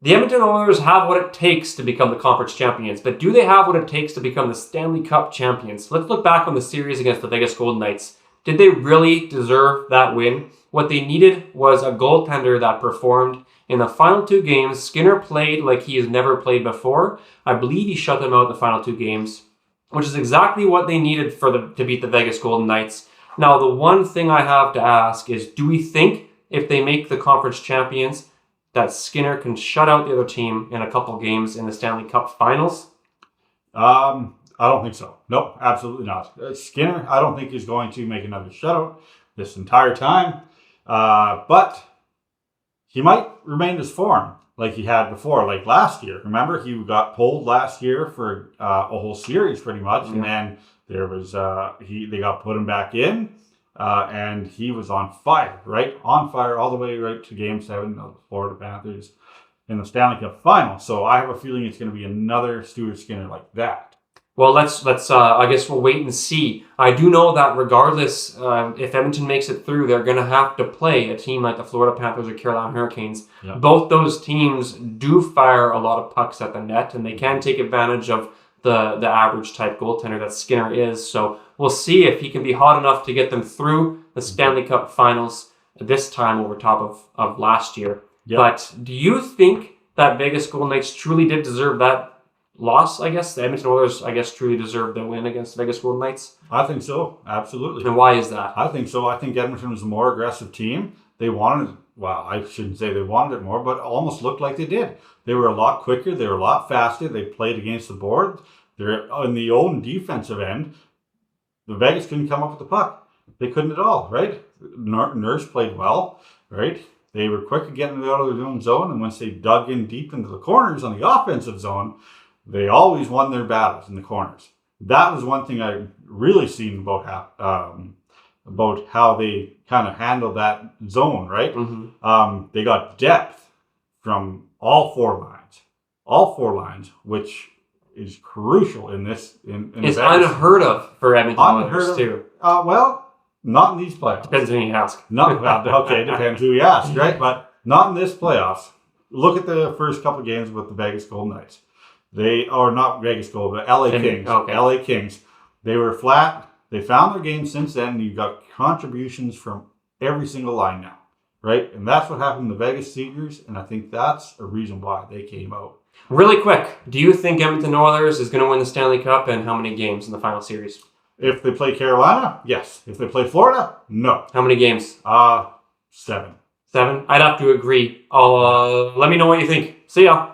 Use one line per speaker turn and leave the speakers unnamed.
The Edmonton Oilers have what it takes to become the conference champions, but do they have what it takes to become the Stanley Cup champions? Let's look back on the series against the Vegas Golden Knights. Did they really deserve that win? What they needed was a goaltender that performed. In the final 2 games, Skinner played like he has never played before. I believe he shut them out the final 2 games, which is exactly what they needed to beat the Vegas Golden Knights. Now, the one thing I have to ask is, do we think if they make the conference champions, that Skinner can shut out the other team in a couple games in the Stanley Cup Finals?
I don't think so. Nope, absolutely not. Skinner, I don't think is going to make another shutout this entire time. But he might remain his form like he had before, like last year. Remember, he got pulled last year for a whole series pretty much, and then there was they got put him back in. And he was on fire, right? On fire all the way right to Game 7 of the Florida Panthers in the Stanley Cup Finals. So I have a feeling it's going to be another Stuart Skinner like that.
Well, let's. I guess we'll wait and see. I do know that regardless, if Edmonton makes it through, they're going to have to play a team like the Florida Panthers or Carolina Hurricanes. Yeah. Both those teams do fire a lot of pucks at the net, and they can take advantage of the average type goaltender that Skinner is. So we'll see if he can be hot enough to get them through the Stanley Cup Finals this time over top of last year. Yep. But do you think that Vegas Golden Knights truly did deserve that loss, I guess? The Edmonton Oilers, I guess, truly deserved the win against the Vegas Golden Knights?
I think so, absolutely.
And why is that?
I think so. I think Edmonton was a more aggressive team. They wanted it. Well, I shouldn't say they wanted it more, but it almost looked like they did. They were a lot quicker. They were a lot faster. They played against the board. They're on the own defensive end. The Vegas couldn't come up with the puck. They couldn't at all, right? Nurse played well, right? They were quick at getting out of their own zone, and once they dug in deep into the corners on the offensive zone, they always won their battles in the corners. That was one thing I really seen about how they kind of handled that zone, right? Mm-hmm. They got depth from all four lines, which is crucial in this.
It's unheard of for Edmonton Oilers too.
Well, not in these playoffs.
Depends who you ask.
Depends who you ask, right? But not in this playoffs. Look at the first couple of games with the Vegas Golden Knights. They are not Vegas Golden, but LA Kings. Okay. LA Kings. They were flat. They found their game since then. And you've got contributions from every single line now, right? And that's what happened to the Vegas Seagers, and I think that's a reason why they came out.
Really quick, do you think Edmonton Oilers is going to win the Stanley Cup, and how many games in the final series?
If they play Carolina, yes. If they play Florida, no.
How many games?
7.
7? I'd have to agree. Let me know what you think. See ya.